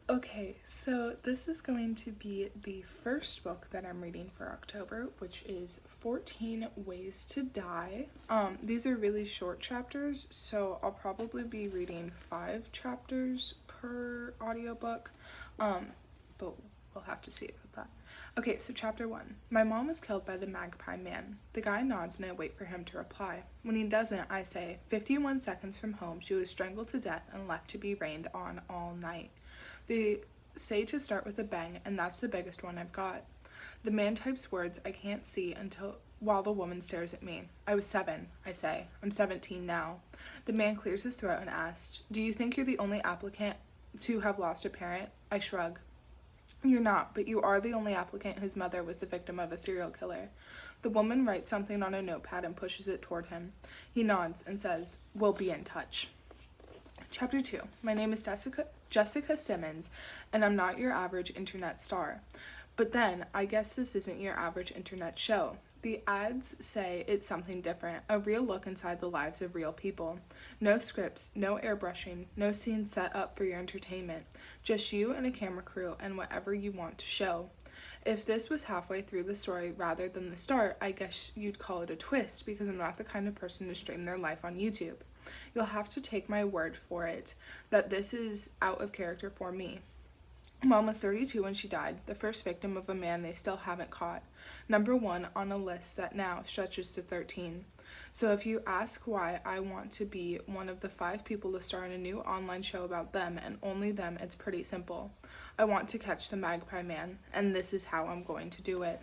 Okay, so this is going to be the first book that I'm reading for October, which is 14 Ways to Die. These are really short chapters, so I'll probably be reading 5 chapters per audiobook, but we'll have to see about that. Okay, so chapter 1. My mom was killed by the Magpie man. The guy nods and I wait for him to reply. When he doesn't, I say, 51 seconds from home, she was strangled to death and left to be rained on all night. They say to start with a bang, and that's the biggest one I've got. The man types words I can't see while the woman stares at me. I was 7, I say. I'm 17 now. The man clears his throat and asks, do you think you're the only applicant to have lost a parent? I shrug. You're not, but you are the only applicant whose mother was the victim of a serial killer. The woman writes something on a notepad and pushes it toward him. He nods and says, we'll be in touch. Chapter 2. My name is Jessica Simmons, and I'm not your average internet star. But then, I guess this isn't your average internet show. The ads say it's something different, a real look inside the lives of real people. No scripts, no airbrushing, no scenes set up for your entertainment. Just you and a camera crew and whatever you want to show. If this was halfway through the story rather than the start, I guess you'd call it a twist, because I'm not the kind of person to stream their life on YouTube. You'll have to take my word for it that this is out of character for me. Mom was 32 when she died, the first victim of a man they still haven't caught. Number 1 on a list that now stretches to 13. So if you ask why I want to be one of the 5 people to star in a new online show about them and only them, it's pretty simple. I want to catch the Magpie man, and this is how I'm going to do it.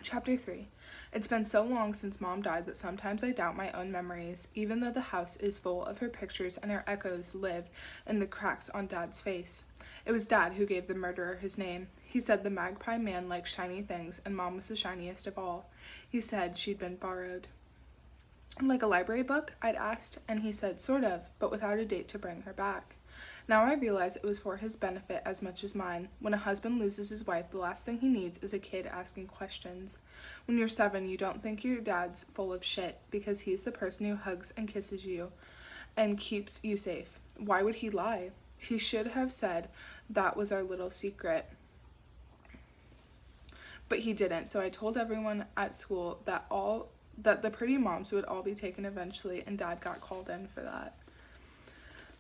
Chapter 3. It's been so long since Mom died that sometimes I doubt my own memories, even though the house is full of her pictures and her echoes live in the cracks on Dad's face. It was Dad who gave the murderer his name. He said the Magpie man liked shiny things, and Mom was the shiniest of all. He said she'd been borrowed. Like a library book? I'd asked, and he said sort of, but without a date to bring her back. Now I realize it was for his benefit as much as mine. When a husband loses his wife, the last thing he needs is a kid asking questions. When you're 7, you don't think your dad's full of shit, because he's the person who hugs and kisses you and keeps you safe. Why would he lie? He should have said that was our little secret. But he didn't, so I told everyone at school that the pretty moms would all be taken eventually, and Dad got called in for that.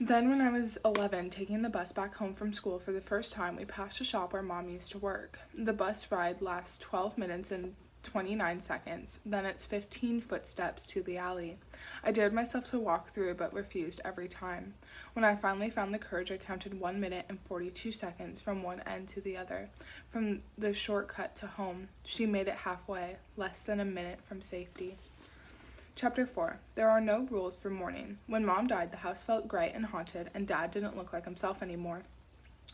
Then when I was 11, taking the bus back home from school for the first time, we passed a shop where Mom used to work. The bus ride lasts 12 minutes and 29 seconds, then it's 15 footsteps to the alley. I dared myself to walk through, but refused every time. When I finally found the courage, I counted 1 minute and 42 seconds from one end to the other. From the shortcut to home, she made it halfway, less than a minute from safety. Chapter 4. There are no rules for mourning. When Mom died, the house felt gray and haunted, and Dad didn't look like himself anymore.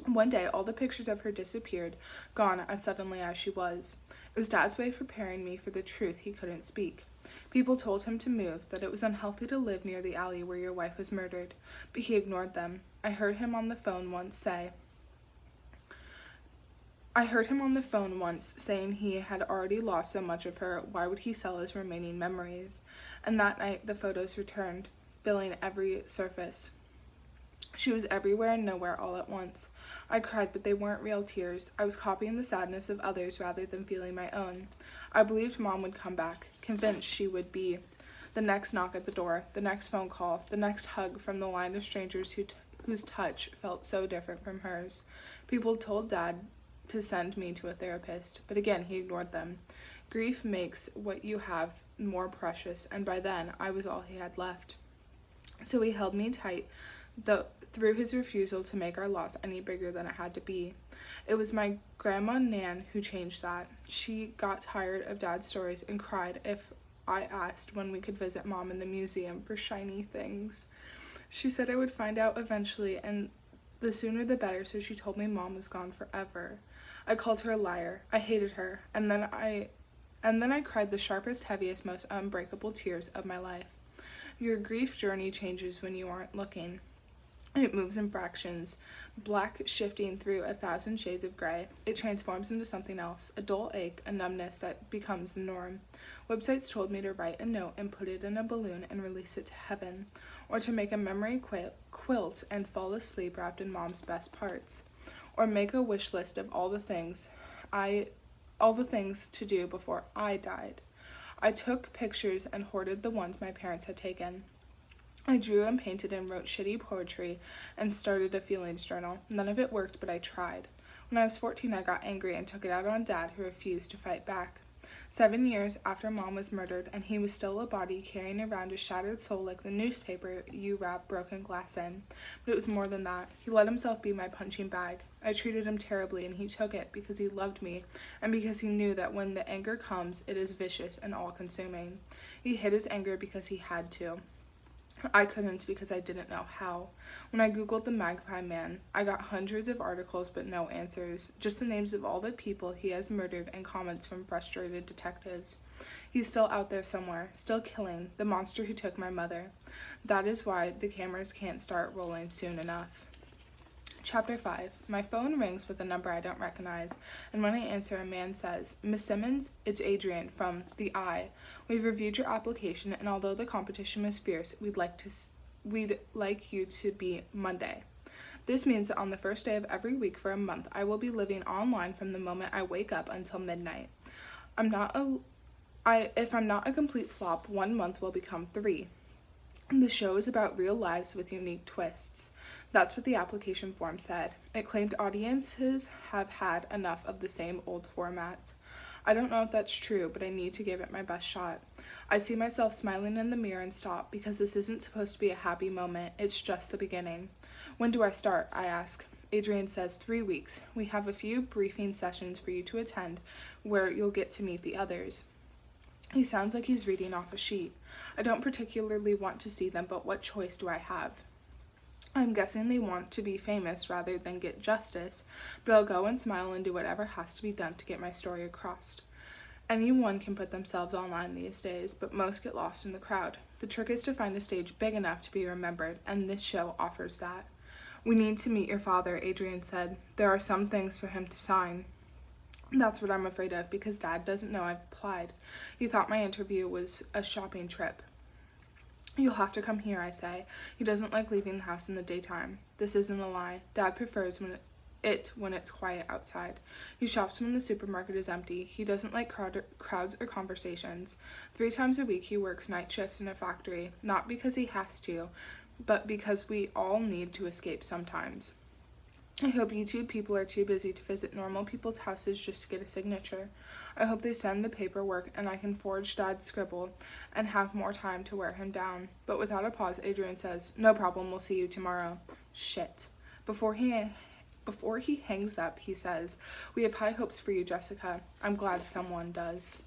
One day, all the pictures of her disappeared, gone as suddenly as she was. It was Dad's way of preparing me for the truth he couldn't speak. People told him to move, that it was unhealthy to live near the alley where your wife was murdered, but he ignored them. I heard him on the phone once saying he had already lost so much of her, why would he sell his remaining memories? And that night the photos returned, filling every surface. She was everywhere and nowhere all at once. I cried, but they weren't real tears. I was copying the sadness of others rather than feeling my own. I believed Mom would come back, convinced she would be. The next knock at the door, the next phone call, the next hug from the line of strangers whose touch felt so different from hers. People told Dad to send me to a therapist, but again he ignored them. Grief makes what you have more precious, and by then I was all he had left. So he held me tight through his refusal to make our loss any bigger than it had to be. It was my grandma Nan who changed that. She got tired of Dad's stories and cried if I asked when we could visit Mom in the museum for shiny things. She said I would find out eventually, and the sooner the better, so she told me Mom was gone forever. I called her a liar. I hated her, and then I cried the sharpest, heaviest, most unbreakable tears of my life. Your grief journey changes when you aren't looking. It moves in fractions, black shifting through 1,000 shades of gray. It transforms into something else, a dull ache, a numbness that becomes the norm. Websites told me to write a note and put it in a balloon and release it to heaven, or to make a memory quilt and fall asleep wrapped in Mom's best parts. or make a wish list of all the things to do before I died. I took pictures and hoarded the ones my parents had taken. I drew and painted and wrote shitty poetry and started a feelings journal. None of it worked, but I tried. When I was 14, I got angry and took it out on Dad, who refused to fight back. 7 years after Mom was murdered, and he was still a body carrying around a shattered soul like the newspaper you wrap broken glass in. But it was more than that. He let himself be my punching bag. I treated him terribly, and he took it because he loved me, and because he knew that when the anger comes, it is vicious and all-consuming. He hid his anger because he had to. I couldn't because I didn't know how. When I googled the Magpie Man, I got hundreds of articles but no answers, just the names of all the people he has murdered and comments from frustrated detectives. He's still out there somewhere, still killing, the monster who took my mother. That is why the cameras can't start rolling soon enough. Chapter 5. My phone rings with a number I don't recognize, and when I answer, a man says, "Miss Simmons, it's Adrian from The Eye. We've reviewed your application, and although the competition was fierce, we'd like you to be Monday. This means that on the first day of every week for a month, I will be living online from the moment I wake up until midnight. If I'm not a complete flop, 1 month will become 3. The show is about real lives with unique twists." That's what the application form said. It claimed audiences have had enough of the same old format. I don't know if that's true, but I need to give it my best shot. I see myself smiling in the mirror and stop, because this isn't supposed to be a happy moment. It's just the beginning. "When do I start?" I ask. Adrian says 3 weeks. We have a few briefing sessions for you to attend, where you'll get to meet the others. He sounds like he's reading off a sheet. I don't particularly want to see them, but what choice do I have? I'm guessing they want to be famous rather than get justice, but I'll go and smile and do whatever has to be done to get my story across. Anyone can put themselves online these days, but most get lost in the crowd. The trick is to find a stage big enough to be remembered, and this show offers that. "We need to meet your father," Adrian said. "There are some things for him to sign." That's what I'm afraid of, because Dad doesn't know I've applied. He thought my interview was a shopping trip. "You'll have to come here," I say. He doesn't like leaving the house in the daytime. This isn't a lie. Dad prefers when it's quiet outside. He shops when the supermarket is empty. He doesn't like crowds or conversations. 3 times a week he works night shifts in a factory, not because he has to, but because we all need to escape sometimes. I hope you two people are too busy to visit normal people's houses just to get a signature. I hope they send the paperwork and I can forge Dad's scribble and have more time to wear him down." But without a pause, Adrian says, "No problem, we'll see you tomorrow." Shit. Before he hangs up, he says, "We have high hopes for you, Jessica. I'm glad someone does."